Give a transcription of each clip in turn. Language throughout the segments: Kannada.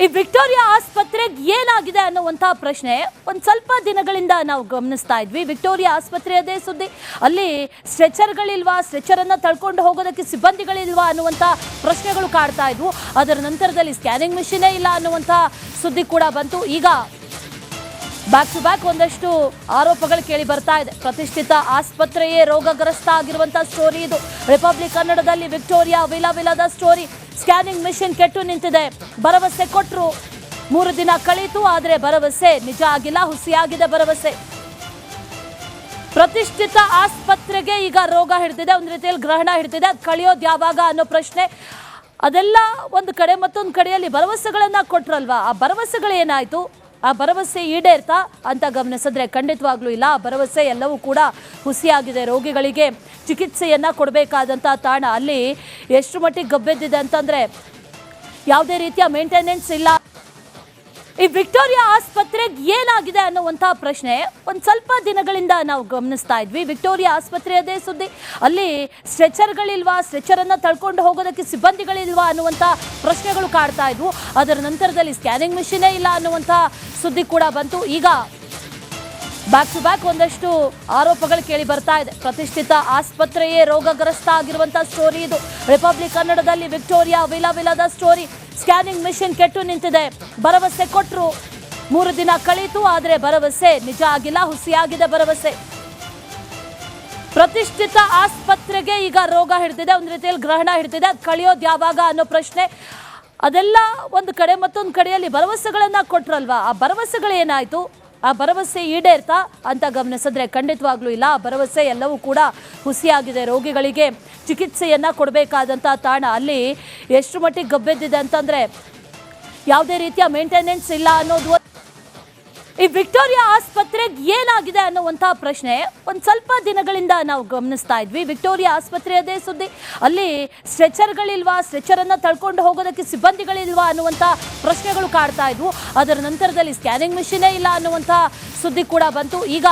ಈ ವಿಕ್ಟೋರಿಯಾ ಆಸ್ಪತ್ರೆಗೆ ಏನಾಗಿದೆ ಅನ್ನುವಂಥ ಪ್ರಶ್ನೆ ಒಂದು ಸ್ವಲ್ಪ ದಿನಗಳಿಂದ ನಾವು ಗಮನಿಸ್ತಾ ಇದ್ವಿ. ವಿಕ್ಟೋರಿಯಾ ಆಸ್ಪತ್ರೆಯದೇ ಸುದ್ದಿ, ಅಲ್ಲಿ ಸ್ಟ್ರೆಚರ್ಗಳಿಲ್ವಾ, ಸ್ಟ್ರೆಚರನ್ನು ತಳ್ಕೊಂಡು ಹೋಗೋದಕ್ಕೆ ಸಿಬ್ಬಂದಿಗಳಿಲ್ವಾ ಅನ್ನುವಂಥ ಪ್ರಶ್ನೆಗಳು ಕಾಡ್ತಾ ಇದ್ವು. ಅದರ ನಂತರದಲ್ಲಿ ಸ್ಕ್ಯಾನಿಂಗ್ ಮಿಷಿನೇ ಇಲ್ಲ ಅನ್ನುವಂಥ ಸುದ್ದಿ ಕೂಡ ಬಂತು. ಈಗ ಬ್ಯಾಕ್ ಟು ಬ್ಯಾಕ್ ಒಂದಷ್ಟು ಆರೋಪಗಳು ಕೇಳಿ ಬರ್ತಾ ಇದೆ. ಪ್ರತಿಷ್ಠಿತ ಆಸ್ಪತ್ರೆಯೇ ರೋಗಗ್ರಸ್ತ ಆಗಿರುವಂಥ ಸ್ಟೋರಿ ಇದು. ರಿಪಬ್ಲಿಕ್ ಕನ್ನಡದಲ್ಲಿ ವಿಕ್ಟೋರಿಯಾ ವಿಲವಿಲದ ಸ್ಟೋರಿ. ಸ್ಕ್ಯಾನಿಂಗ್ ಮಿಷಿನ್ ಕೆಟ್ಟು ನಿಂತಿದೆ. ಭರವಸೆ ಕೊಟ್ಟರು, 3 ದಿನ ಕಳೀತು, ಆದರೆ ಭರವಸೆ ನಿಜ ಆಗಿಲ್ಲ, ಹುಸಿಯಾಗಿದೆ ಭರವಸೆ. ಪ್ರತಿಷ್ಠಿತ ಆಸ್ಪತ್ರೆಗೆ ಈಗ ರೋಗ ಹಿಡಿದಿದೆ, ಒಂದು ರೀತಿಯಲ್ಲಿ ಗ್ರಹಣ ಹಿಡಿದಿದೆ. ಅದು ಕಳೆಯೋದು ಯಾವಾಗ ಅನ್ನೋ ಪ್ರಶ್ನೆ. ಅದೆಲ್ಲ ಒಂದು ಕಡೆ, ಮತ್ತೊಂದು ಕಡೆಯಲ್ಲಿ ಭರವಸೆಗಳನ್ನ ಕೊಟ್ರಲ್ವಾ, ಆ ಭರವಸೆಗಳೇನಾಯ್ತು, ಆ ಭರವಸೆ ಈಡೇರ್ತಾ ಅಂತ ಗಮನಿಸಿದ್ರೆ ಖಂಡಿತವಾಗ್ಲೂ ಇಲ್ಲ. ಆ ಭರವಸೆ ಎಲ್ಲವೂ ಕೂಡ ಹುಸಿಯಾಗಿದೆ. ರೋಗಿಗಳಿಗೆ ಚಿಕಿತ್ಸೆಯನ್ನ ಕೊಡಬೇಕಾದಂಥ ತಾಣ ಅಲ್ಲಿ ಎಷ್ಟು ಮಟ್ಟಿಗೆ ಗಬ್ಬೆದ್ದಿದೆ ಅಂತಂದ್ರೆ ಯಾವುದೇ ರೀತಿಯ ಮೇಂಟೆನೆನ್ಸ್ ಇಲ್ಲ. ಈ ವಿಕ್ಟೋರಿಯಾ ಆಸ್ಪತ್ರೆಗೆ ಏನಾಗಿದೆ ಅನ್ನುವಂಥ ಪ್ರಶ್ನೆ ಒಂದು ಸ್ವಲ್ಪ ದಿನಗಳಿಂದ ನಾವು ಗಮನಿಸ್ತಾ ಇದ್ವಿ. ವಿಕ್ಟೋರಿಯಾ ಆಸ್ಪತ್ರೆಯದೇ ಸುದ್ದಿ, ಅಲ್ಲಿ ಸ್ಟ್ರೆಚರ್ಗಳಿಲ್ವಾ, ಸ್ಟ್ರೆಚರನ್ನು ತಳ್ಕೊಂಡು ಹೋಗೋದಕ್ಕೆ ಸಿಬ್ಬಂದಿಗಳಿಲ್ವಾ ಅನ್ನುವಂಥ ಪ್ರಶ್ನೆಗಳು ಕಾಡ್ತಾ ಇದ್ವು. ಅದರ ನಂತರದಲ್ಲಿ ಸ್ಕ್ಯಾನಿಂಗ್ ಮಿಷಿನೇ ಇಲ್ಲ ಅನ್ನುವಂಥ ಸುದ್ದಿ ಕೂಡ ಬಂತು. ಈಗ ಬ್ಯಾಕ್ ಟು ಬ್ಯಾಕ್ ಒಂದಷ್ಟು ಆರೋಪಗಳು ಕೇಳಿ ಬರ್ತಾ ಇದೆ. ಪ್ರತಿಷ್ಠಿತ ಆಸ್ಪತ್ರೆಯೇ ರೋಗಗ್ರಸ್ತ ಆಗಿರುವಂಥ ಸ್ಟೋರಿ ಇದು. ರಿಪಬ್ಲಿಕ್ ಕನ್ನಡದಲ್ಲಿ ವಿಕ್ಟೋರಿಯಾ ವಿಲವಿಲದ ಸ್ಟೋರಿ. ಸ್ಕ್ಯಾನಿಂಗ್ ಮಿಷಿನ್ ಕೆಟ್ಟು ನಿಂತಿದೆ. ಭರವಸೆ ಕೊಟ್ಟರು, 3 ದಿನ ಕಳೀತು, ಆದರೆ ಭರವಸೆ ನಿಜ ಆಗಿಲ್ಲ, ಹುಸಿಯಾಗಿದೆ ಭರವಸೆ. ಪ್ರತಿಷ್ಠಿತ ಆಸ್ಪತ್ರೆಗೆ ಈಗ ರೋಗ ಹಿಡಿದಿದೆ, ಒಂದು ರೀತಿಯಲ್ಲಿ ಗ್ರಹಣ ಹಿಡಿದಿದೆ. ಅದು ಕಳೆಯೋದು ಯಾವಾಗ ಅನ್ನೋ ಪ್ರಶ್ನೆ. ಅದೆಲ್ಲ ಒಂದು ಕಡೆ, ಮತ್ತೊಂದು ಕಡೆಯಲ್ಲಿ ಭರವಸೆಗಳನ್ನ ಕೊಟ್ರಲ್ವಾ, ಆ ಭರವಸೆಗಳೇನಾಯ್ತು, ಆ ಭರವಸೆ ಈಡೇರ್ತಾ ಅಂತ ಗಮನಿಸಿದ್ರೆ ಖಂಡಿತವಾಗ್ಲೂ ಇಲ್ಲ. ಆ ಭರವಸೆ ಎಲ್ಲವೂ ಕೂಡ ಹುಸಿಯಾಗಿದೆ. ರೋಗಿಗಳಿಗೆ ಚಿಕಿತ್ಸೆಯನ್ನ ಕೊಡಬೇಕಾದಂಥ ತಾಣ ಅಲ್ಲಿ ಎಷ್ಟು ಮಟ್ಟಿಗೆ ಗಬ್ಬೆದ್ದಿದೆ ಅಂತಂದ್ರೆ ಯಾವುದೇ ರೀತಿಯ ಮೇಂಟೆನೆನ್ಸ್ ಇಲ್ಲ ಅನ್ನೋದು. ಈ ವಿಕ್ಟೋರಿಯಾ ಆಸ್ಪತ್ರೆಗೆ ಏನಾಗಿದೆ ಅನ್ನುವಂಥ ಪ್ರಶ್ನೆ ಒಂದು ಸ್ವಲ್ಪ ದಿನಗಳಿಂದ ನಾವು ಗಮನಿಸ್ತಾ ಇದ್ವಿ. ವಿಕ್ಟೋರಿಯಾ ಆಸ್ಪತ್ರೆಯದೇ ಸುದ್ದಿ, ಅಲ್ಲಿ ಸ್ಟ್ರೆಚರ್ಗಳಿಲ್ವಾ, ಸ್ಟ್ರೆಚರನ್ನು ತಳ್ಕೊಂಡು ಹೋಗೋದಕ್ಕೆ ಸಿಬ್ಬಂದಿಗಳಿಲ್ವಾ ಅನ್ನುವಂಥ ಪ್ರಶ್ನೆಗಳು ಕಾಡ್ತಾ ಇದ್ವು. ಅದರ ನಂತರದಲ್ಲಿ ಸ್ಕ್ಯಾನಿಂಗ್ ಮಿಷಿನೇ ಇಲ್ಲ ಅನ್ನುವಂಥ ಸುದ್ದಿ ಕೂಡ ಬಂತು. ಈಗ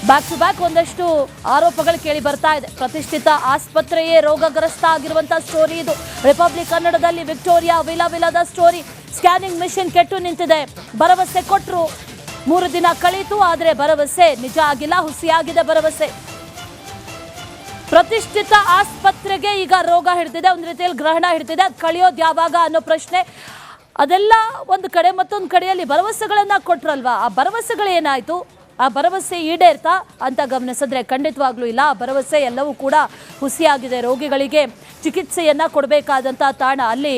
ಬ್ಯಾಕ್ ಟು ಬ್ಯಾಕ್ ಒಂದಷ್ಟು ಆರೋಪಗಳು ಕೇಳಿ ಬರ್ತಾ ಇದೆ. ಪ್ರತಿಷ್ಠಿತ ಆಸ್ಪತ್ರೆಯೇ ರೋಗಗ್ರಸ್ತ ಆಗಿರುವಂಥ ಸ್ಟೋರಿ ಇದು. ರಿಪಬ್ಲಿಕ್ ಕನ್ನಡದಲ್ಲಿ ವಿಕ್ಟೋರಿಯಾ ವಿಲವಿಲದ ಸ್ಟೋರಿ. ಸ್ಕ್ಯಾನಿಂಗ್ ಮಿಷಿನ್ ಕೆಟ್ಟು ನಿಂತಿದೆ. ಭರವಸೆ ಕೊಟ್ಟರು, 3 ದಿನ ಕಳೀತು, ಆದರೆ ಭರವಸೆ ನಿಜ ಆಗಿಲ್ಲ, ಹುಸಿಯಾಗಿದೆ ಭರವಸೆ. ಪ್ರತಿಷ್ಠಿತ ಆಸ್ಪತ್ರೆಗೆ ಈಗ ರೋಗ ಹಿಡಿದಿದೆ, ಒಂದು ರೀತಿಯಲ್ಲಿ ಗ್ರಹಣ ಹಿಡಿದಿದೆ. ಅದು ಕಳೆಯೋದು ಯಾವಾಗ ಅನ್ನೋ ಪ್ರಶ್ನೆ. ಅದೆಲ್ಲ ಒಂದು ಕಡೆ, ಮತ್ತೊಂದು ಕಡೆಯಲ್ಲಿ ಭರವಸೆಗಳನ್ನ ಕೊಟ್ರಲ್ವಾ, ಆ ಭರವಸೆಗಳೇನಾಯ್ತು, ಆ ಭರವಸೆ ಈಡೇರ್ತಾ ಅಂತ ಗಮನಿಸಿದ್ರೆ ಖಂಡಿತವಾಗ್ಲೂ ಇಲ್ಲ. ಆ ಭರವಸೆ ಎಲ್ಲವೂ ಕೂಡ ಹುಸಿಯಾಗಿದೆ. ರೋಗಿಗಳಿಗೆ ಚಿಕಿತ್ಸೆಯನ್ನ ಕೊಡಬೇಕಾದಂಥ ತಾಣ ಅಲ್ಲಿ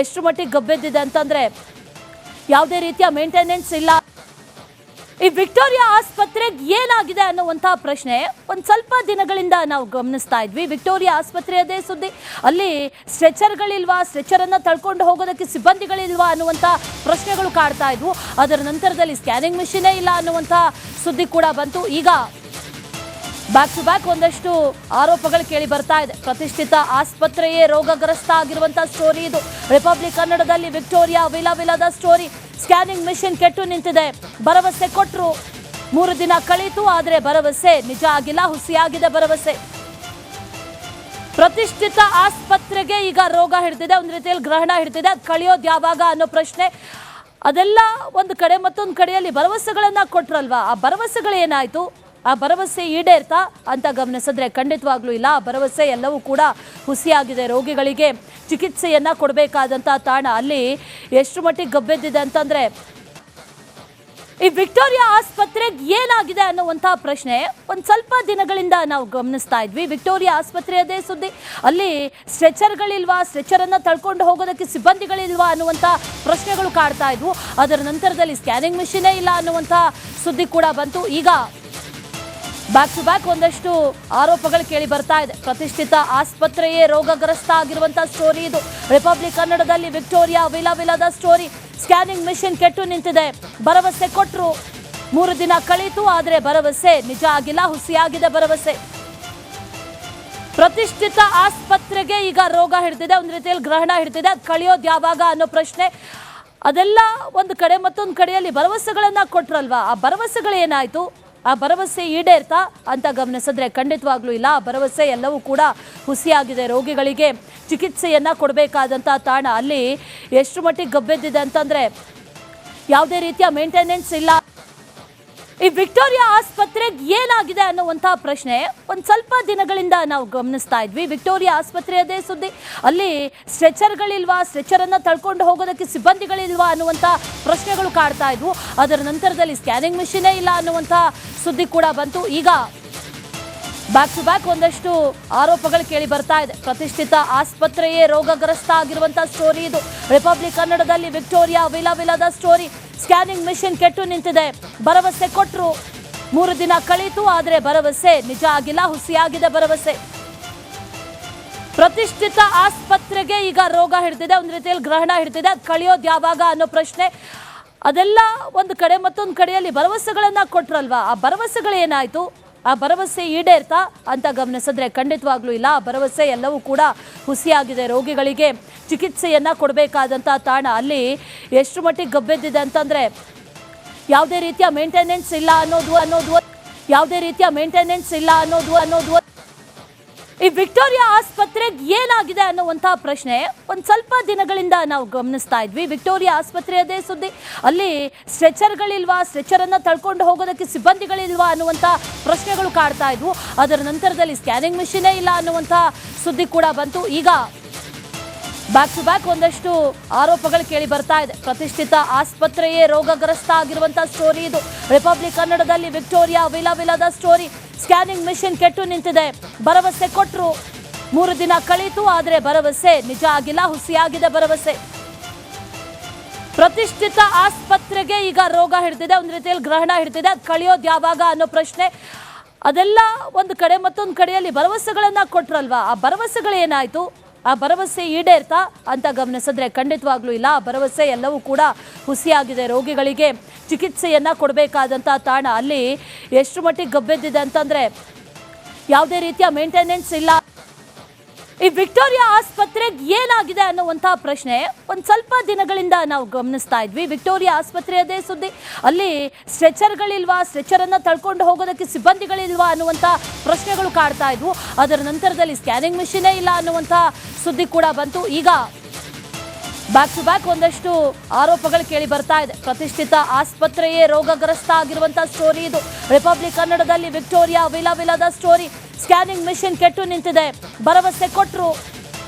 ಎಷ್ಟು ಮಟ್ಟಿಗೆ ಗಬ್ಬೆದ್ದಿದೆ ಅಂತಂದ್ರೆ ಯಾವುದೇ ರೀತಿಯ ಮೇಂಟೆನೆನ್ಸ್ ಇಲ್ಲ. ಈ ವಿಕ್ಟೋರಿಯಾ ಆಸ್ಪತ್ರೆಗೆ ಏನಾಗಿದೆ ಅನ್ನುವಂಥ ಪ್ರಶ್ನೆ ಒಂದು ಸ್ವಲ್ಪ ದಿನಗಳಿಂದ ನಾವು ಗಮನಿಸ್ತಾ ಇದ್ವಿ. ವಿಕ್ಟೋರಿಯಾ ಆಸ್ಪತ್ರೆಯದೇ ಸುದ್ದಿ, ಅಲ್ಲಿ ಸ್ಟ್ರೆಚರ್ಗಳಿಲ್ವಾ, ಸ್ಟ್ರೆಚರನ್ನು ತಳ್ಕೊಂಡು ಹೋಗೋದಕ್ಕೆ ಸಿಬ್ಬಂದಿಗಳಿಲ್ವಾ ಅನ್ನುವಂಥ ಪ್ರಶ್ನೆಗಳು ಕಾಡ್ತಾ ಇದ್ವು. ಅದರ ನಂತರದಲ್ಲಿ ಸ್ಕ್ಯಾನಿಂಗ್ ಮಿಷಿನೇ ಇಲ್ಲ ಅನ್ನುವಂಥ ಸುದ್ದಿ ಕೂಡ ಬಂತು. ಈಗ ಬ್ಯಾಕ್ ಟು ಬ್ಯಾಕ್ ಒಂದಷ್ಟು ಆರೋಪಗಳು ಕೇಳಿ ಬರ್ತಾ ಇದೆ. ಪ್ರತಿಷ್ಠಿತ ಆಸ್ಪತ್ರೆಯೇ ರೋಗಗ್ರಸ್ತ ಆಗಿರುವಂಥ ಸ್ಟೋರಿ ಇದು. ರಿಪಬ್ಲಿಕ್ ಕನ್ನಡದಲ್ಲಿ ವಿಕ್ಟೋರಿಯಾ ವಿಲವಿಲದ ಸ್ಟೋರಿ. ಸ್ಕ್ಯಾನಿಂಗ್ ಮಿಷಿನ್ ಕೆಟ್ಟು ನಿಂತಿದೆ. ಭರವಸೆ ಕೊಟ್ಟರು, 3 ದಿನ ಕಳೀತು, ಆದರೆ ಭರವಸೆ ನಿಜ ಆಗಿಲ್ಲ, ಹುಸಿಯಾಗಿದೆ ಭರವಸೆ. ಪ್ರತಿಷ್ಠಿತ ಆಸ್ಪತ್ರೆಗೆ ಈಗ ರೋಗ ಹಿಡಿದಿದೆ, ಒಂದು ರೀತಿಯಲ್ಲಿ ಗ್ರಹಣ ಹಿಡಿದಿದೆ. ಅದು ಕಳೆಯೋದು ಯಾವಾಗ ಅನ್ನೋ ಪ್ರಶ್ನೆ. ಅದೆಲ್ಲ ಒಂದು ಕಡೆ, ಮತ್ತೊಂದು ಕಡೆಯಲ್ಲಿ ಭರವಸೆಗಳನ್ನ ಕೊಟ್ರಲ್ವಾ, ಆ ಭರವಸೆಗಳೇನಾಯ್ತು, ಆ ಭರವಸೆ ಈಡೇರ್ತಾ ಅಂತ ಗಮನಿಸಿದ್ರೆ ಖಂಡಿತವಾಗ್ಲೂ ಇಲ್ಲ. ಆ ಭರವಸೆ ಎಲ್ಲವೂ ಕೂಡ ಹುಸಿಯಾಗಿದೆ. ರೋಗಿಗಳಿಗೆ ಚಿಕಿತ್ಸೆಯನ್ನ ಕೊಡಬೇಕಾದಂಥ ತಾಣ ಅಲ್ಲಿ ಎಷ್ಟು ಮಟ್ಟಿಗೆ ಗಬ್ಬೆದ್ದಿದೆ ಅಂತಂದ್ರೆ ಈ ವಿಕ್ಟೋರಿಯಾ ಆಸ್ಪತ್ರೆಗೆ ಏನಾಗಿದೆ ಅನ್ನುವಂಥ ಪ್ರಶ್ನೆ ಒಂದು ಸ್ವಲ್ಪ ದಿನಗಳಿಂದ ನಾವು ಗಮನಿಸ್ತಾ ಇದ್ವಿ. ವಿಕ್ಟೋರಿಯಾ ಆಸ್ಪತ್ರೆಯದೇ ಸುದ್ದಿ, ಅಲ್ಲಿ ಸ್ಟ್ರೆಚರ್ಗಳಿಲ್ವಾ, ಸ್ಟ್ರೆಚರನ್ನು ತಳ್ಕೊಂಡು ಹೋಗೋದಕ್ಕೆ ಸಿಬ್ಬಂದಿಗಳಿಲ್ವಾ ಅನ್ನುವಂಥ ಪ್ರಶ್ನೆಗಳು ಕಾಡ್ತಾ ಇದ್ವು. ಅದರ ನಂತರದಲ್ಲಿ ಸ್ಕ್ಯಾನಿಂಗ್ ಮಿಷಿನೇ ಇಲ್ಲ ಅನ್ನುವಂಥ ಸುದ್ದಿ ಕೂಡ ಬಂತು. ಈಗ ಬ್ಯಾಕ್ ಟು ಬ್ಯಾಕ್ ಒಂದಷ್ಟು ಆರೋಪಗಳು ಕೇಳಿ ಬರ್ತಾ ಇದೆ. ಪ್ರತಿಷ್ಠಿತ ಆಸ್ಪತ್ರೆಯೇ ರೋಗಗ್ರಸ್ತ ಆಗಿರುವಂಥ ಸ್ಟೋರಿ ಇದು. ರಿಪಬ್ಲಿಕ್ ಕನ್ನಡದಲ್ಲಿ ವಿಕ್ಟೋರಿಯಾ ವಿಲವಿಲದ ಸ್ಟೋರಿ. ಸ್ಕ್ಯಾನಿಂಗ್ ಮಿಷಿನ್ ಕೆಟ್ಟು ನಿಂತಿದೆ. ಭರವಸೆ ಕೊಟ್ಟರು, 3 ದಿನ ಕಳೀತು, ಆದರೆ ಭರವಸೆ ನಿಜ ಆಗಿಲ್ಲ, ಹುಸಿಯಾಗಿದೆ ಭರವಸೆ. ಪ್ರತಿಷ್ಠಿತ ಆಸ್ಪತ್ರೆಗೆ ಈಗ ರೋಗ ಹಿಡಿದಿದೆ, ಒಂದು ರೀತಿಯಲ್ಲಿ ಗ್ರಹಣ ಹಿಡಿದಿದೆ. ಅದು ಕಳೆಯೋದು ಯಾವಾಗ ಅನ್ನೋ ಪ್ರಶ್ನೆ. ಅದೆಲ್ಲ ಒಂದು ಕಡೆ, ಮತ್ತೊಂದು ಕಡೆಯಲ್ಲಿ ಭರವಸೆಗಳನ್ನ ಕೊಟ್ರಲ್ವಾ, ಆ ಭರವಸೆಗಳೇನಾಯ್ತು, ಆ ಭರವಸೆ ಈಡೇರ್ತಾ ಅಂತ ಗಮನಿಸಿದ್ರೆ ಖಂಡಿತವಾಗ್ಲೂ ಇಲ್ಲ. ಆ ಭರವಸೆ ಎಲ್ಲವೂ ಕೂಡ ಹುಸಿಯಾಗಿದೆ. ರೋಗಿಗಳಿಗೆ ಚಿಕಿತ್ಸೆಯನ್ನ ಕೊಡಬೇಕಾದಂಥ ತಾಣ ಅಲ್ಲಿ ಎಷ್ಟು ಮಟ್ಟಿಗೆ ಗಬ್ಬೆದ್ದಿದೆ ಅಂತಂದ್ರೆ ಯಾವುದೇ ರೀತಿಯ ಮೇಂಟೆನೆನ್ಸ್ ಇಲ್ಲ. ಈ ವಿಕ್ಟೋರಿಯಾ ಆಸ್ಪತ್ರೆಗೆ ಏನಾಗಿದೆ ಅನ್ನುವಂಥ ಪ್ರಶ್ನೆ ಒಂದು ಸ್ವಲ್ಪ ದಿನಗಳಿಂದ ನಾವು ಗಮನಿಸ್ತಾ ಇದ್ವಿ. ವಿಕ್ಟೋರಿಯಾ ಆಸ್ಪತ್ರೆಯದೇ ಸುದ್ದಿ, ಅಲ್ಲಿ ಸ್ಟ್ರೆಚರ್ಗಳಿಲ್ವಾ, ಸ್ಟ್ರೆಚರನ್ನು ತಳ್ಕೊಂಡು ಹೋಗೋದಕ್ಕೆ ಸಿಬ್ಬಂದಿಗಳಿಲ್ವಾ ಅನ್ನುವಂಥ ಪ್ರಶ್ನೆಗಳು ಕಾಡ್ತಾ ಇದ್ವು. ಅದರ ನಂತರದಲ್ಲಿ ಸ್ಕ್ಯಾನಿಂಗ್ ಮಿಷಿನೇ ಇಲ್ಲ ಅನ್ನುವಂಥ ಸುದ್ದಿ ಕೂಡ ಬಂತು. ಈಗ ಬ್ಯಾಕ್ ಟು ಬ್ಯಾಕ್ ಒಂದಷ್ಟು ಆರೋಪಗಳು ಕೇಳಿ ಬರ್ತಾ ಇದೆ. ಪ್ರತಿಷ್ಠಿತ ಆಸ್ಪತ್ರೆಯೇ ರೋಗಗ್ರಸ್ತ ಆಗಿರುವಂಥ ಸ್ಟೋರಿ ಇದು. ರಿಪಬ್ಲಿಕ್ ಕನ್ನಡದಲ್ಲಿ ವಿಕ್ಟೋರಿಯಾ ವಿಲವಿಲದ ಸ್ಟೋರಿ. ಸ್ಕ್ಯಾನಿಂಗ್ ಮಿಷಿನ್ ಕೆಟ್ಟು ನಿಂತಿದೆ. ಭರವಸೆ ಕೊಟ್ಟರು, 3 ದಿನ ಕಳೀತು, ಆದರೆ ಭರವಸೆ ನಿಜ ಆಗಿಲ್ಲ, ಹುಸಿಯಾಗಿದೆ ಭರವಸೆ. ಪ್ರತಿಷ್ಠಿತ ಆಸ್ಪತ್ರೆಗೆ ಈಗ ರೋಗ ಹಿಡಿದಿದೆ, ಒಂದು ರೀತಿಯಲ್ಲಿ ಗ್ರಹಣ ಹಿಡಿದಿದೆ. ಅದು ಕಳೆಯೋದು ಯಾವಾಗ ಅನ್ನೋ ಪ್ರಶ್ನೆ. ಅದೆಲ್ಲ ಒಂದು ಕಡೆ ಮತ್ತೊಂದು ಕಡೆಯಲ್ಲಿ ಭರವಸೆಗಳನ್ನ ಕೊಟ್ರಲ್ವಾ, ಆ ಭರವಸೆಗಳೇನಾಯ್ತು, ಆ ಭರವಸೆ ಈಡೇರ್ತಾ ಅಂತ ಗಮನಿಸಿದ್ರೆ ಖಂಡಿತವಾಗ್ಲೂ ಇಲ್ಲ. ಆ ಭರವಸೆ ಎಲ್ಲವೂ ಕೂಡ ಹುಸಿಯಾಗಿದೆ. ರೋಗಿಗಳಿಗೆ ಚಿಕಿತ್ಸೆಯನ್ನ ಕೊಡಬೇಕಾದಂಥ ತಾಣ ಅಲ್ಲಿ ಎಷ್ಟು ಮಟ್ಟಿಗೆ ಗಬ್ಬೆದ್ದಿದೆ ಅಂತಂದ್ರೆ ಯಾವುದೇ ರೀತಿಯ ಮೇಂಟೆನೆನ್ಸ್ ಇಲ್ಲ ಅನ್ನೋದು ಈ ವಿಕ್ಟೋರಿಯಾ ಆಸ್ಪತ್ರೆಗೆ ಏನಾಗಿದೆ ಅನ್ನುವಂಥ ಪ್ರಶ್ನೆ ಒಂದು ಸ್ವಲ್ಪ ದಿನಗಳಿಂದ ನಾವು ಗಮನಿಸ್ತಾ ಇದ್ವಿ. ವಿಕ್ಟೋರಿಯಾ ಆಸ್ಪತ್ರೆಯದೇ ಸುದ್ದಿ, ಅಲ್ಲಿ ಸ್ಟ್ರೆಚರ್ಗಳಿಲ್ವಾ, ಸ್ಟ್ರೆಚರನ್ನು ತಳ್ಕೊಂಡು ಹೋಗೋದಕ್ಕೆ ಸಿಬ್ಬಂದಿಗಳಿಲ್ವಾ ಅನ್ನುವಂಥ ಪ್ರಶ್ನೆಗಳು ಕಾಡ್ತಾ ಇದ್ವು. ಅದರ ನಂತರದಲ್ಲಿ ಸ್ಕ್ಯಾನಿಂಗ್ ಮಿಷಿನೇ ಇಲ್ಲ ಅನ್ನುವಂಥ ಸುದ್ದಿ ಕೂಡ ಬಂತು. ಈಗ ಬ್ಯಾಕ್ ಟು ಬ್ಯಾಕ್ ಒಂದಷ್ಟು ಆರೋಪಗಳು ಕೇಳಿ ಬರ್ತಾ ಇದೆ. ಪ್ರತಿಷ್ಠಿತ ಆಸ್ಪತ್ರೆಯೇ ರೋಗಗ್ರಸ್ತ ಆಗಿರುವಂಥ ಸ್ಟೋರಿ ಇದು. ರಿಪಬ್ಲಿಕ್ ಕನ್ನಡದಲ್ಲಿ ವಿಕ್ಟೋರಿಯಾ ವಿಲವಿಲದ ಸ್ಟೋರಿ. ಸ್ಕ್ಯಾನಿಂಗ್ ಮಿಷಿನ್ ಕೆಟ್ಟು ನಿಂತಿದೆ. ಭರವಸೆ ಕೊಟ್ಟರು, 3 ದಿನ ಕಳೀತು, ಆದರೆ ಭರವಸೆ ನಿಜ ಆಗಿಲ್ಲ, ಹುಸಿಯಾಗಿದೆ ಭರವಸೆ. ಪ್ರತಿಷ್ಠಿತ ಆಸ್ಪತ್ರೆಗೆ ಈಗ ರೋಗ ಹಿಡಿದಿದೆ, ಒಂದು ರೀತಿಯಲ್ಲಿ ಗ್ರಹಣ ಹಿಡಿದಿದೆ. ಅದು ಕಳೆಯೋದು ಯಾವಾಗ ಅನ್ನೋ ಪ್ರಶ್ನೆ. ಅದೆಲ್ಲ ಒಂದು ಕಡೆ ಮತ್ತೊಂದು ಕಡೆಯಲ್ಲಿ ಭರವಸೆಗಳನ್ನ ಕೊಟ್ರಲ್ವಾ, ಆ ಭರವಸೆಗಳೇನಾಯ್ತು, ಆ ಭರವಸೆ ಈಡೇರ್ತಾ ಅಂತ ಗಮನಿಸಿದ್ರೆ ಖಂಡಿತವಾಗ್ಲೂ ಇಲ್ಲ. ಆ ಭರವಸೆ ಎಲ್ಲವೂ ಕೂಡ ಹುಸಿಯಾಗಿದೆ. ರೋಗಿಗಳಿಗೆ ಚಿಕಿತ್ಸೆಯನ್ನ ಕೊಡಬೇಕಾದಂಥ ತಾಣ ಅಲ್ಲಿ ಎಷ್ಟು ಮಟ್ಟಿಗೆ ಗಬ್ಬೆದ್ದಿದೆ ಅಂತಂದ್ರೆ ಯಾವುದೇ ರೀತಿಯ ಮೇಂಟೆನೆನ್ಸ್ ಇಲ್ಲ. ಈ ವಿಕ್ಟೋರಿಯಾ ಆಸ್ಪತ್ರೆಗೆ ಏನಾಗಿದೆ ಅನ್ನುವಂಥ ಪ್ರಶ್ನೆ ಒಂದು ಸ್ವಲ್ಪ ದಿನಗಳಿಂದ ನಾವು ಗಮನಿಸ್ತಾ ಇದ್ವಿ. ವಿಕ್ಟೋರಿಯಾ ಆಸ್ಪತ್ರೆಯದೇ ಸುದ್ದಿ, ಅಲ್ಲಿ ಸ್ಟ್ರೆಚರ್ಗಳಿಲ್ವಾ, ಸ್ಟ್ರೆಚರನ್ನು ತಳ್ಕೊಂಡು ಹೋಗೋದಕ್ಕೆ ಸಿಬ್ಬಂದಿಗಳಿಲ್ವಾ ಅನ್ನುವಂಥ ಪ್ರಶ್ನೆಗಳು ಕಾಡ್ತಾ ಇದ್ವು. ಅದರ ನಂತರದಲ್ಲಿ ಸ್ಕ್ಯಾನಿಂಗ್ ಮಿಷಿನೇ ಇಲ್ಲ ಅನ್ನುವಂಥ ಸುದ್ದಿ ಕೂಡ ಬಂತು. ಈಗ ಬ್ಯಾಕ್ ಟು ಬ್ಯಾಕ್ ಒಂದಷ್ಟು ಆರೋಪಗಳು ಕೇಳಿ ಬರ್ತಾ ಇದೆ. ಪ್ರತಿಷ್ಠಿತ ಆಸ್ಪತ್ರೆಯೇ ರೋಗಗ್ರಸ್ತ ಆಗಿರುವಂಥ ಸ್ಟೋರಿ ಇದು. ರಿಪಬ್ಲಿಕ್ ಕನ್ನಡದಲ್ಲಿ ವಿಕ್ಟೋರಿಯಾ ವಿಲವಿಲದ ಸ್ಟೋರಿ. ಸ್ಕ್ಯಾನಿಂಗ್ ಮಿಷಿನ್ ಕೆಟ್ಟು ನಿಂತಿದೆ. ಭರವಸೆ ಕೊಟ್ಟರು,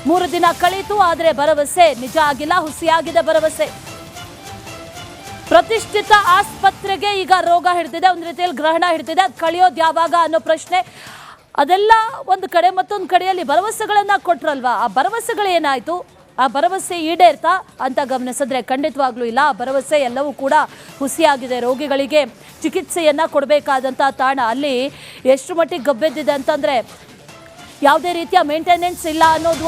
3 ದಿನ ಕಳೀತು, ಆದರೆ ಭರವಸೆ ನಿಜ ಆಗಿಲ್ಲ, ಹುಸಿಯಾಗಿದೆ ಭರವಸೆ. ಪ್ರತಿಷ್ಠಿತ ಆಸ್ಪತ್ರೆಗೆ ಈಗ ರೋಗ ಹಿಡಿದಿದೆ, ಒಂದು ರೀತಿಯಲ್ಲಿ ಗ್ರಹಣ ಹಿಡಿದಿದೆ. ಅದು ಕಳೆಯೋದು ಯಾವಾಗ ಅನ್ನೋ ಪ್ರಶ್ನೆ. ಅದೆಲ್ಲ ಒಂದು ಕಡೆ ಮತ್ತೊಂದು ಕಡೆಯಲ್ಲಿ ಭರವಸೆಗಳನ್ನ ಕೊಟ್ರಲ್ವಾ, ಆ ಭರವಸೆಗಳೇನಾಯ್ತು, ಆ ಭರವಸೆ ಈಡೇರ್ತಾ ಅಂತ ಗಮನಿಸಿದ್ರೆ ಖಂಡಿತವಾಗ್ಲೂ ಇಲ್ಲ. ಆ ಭರವಸೆ ಎಲ್ಲವೂ ಕೂಡ ಹುಸಿಯಾಗಿದೆ. ರೋಗಿಗಳಿಗೆ ಚಿಕಿತ್ಸೆಯನ್ನ ಕೊಡಬೇಕಾದಂಥ ತಾಣ ಅಲ್ಲಿ ಎಷ್ಟು ಮಟ್ಟಿಗೆ ಗಬ್ಬೆದ್ದಿದೆ ಅಂತಂದ್ರೆ ಯಾವುದೇ ರೀತಿಯ ಮೇಂಟೆನೆನ್ಸ್ ಇಲ್ಲ ಅನ್ನೋದು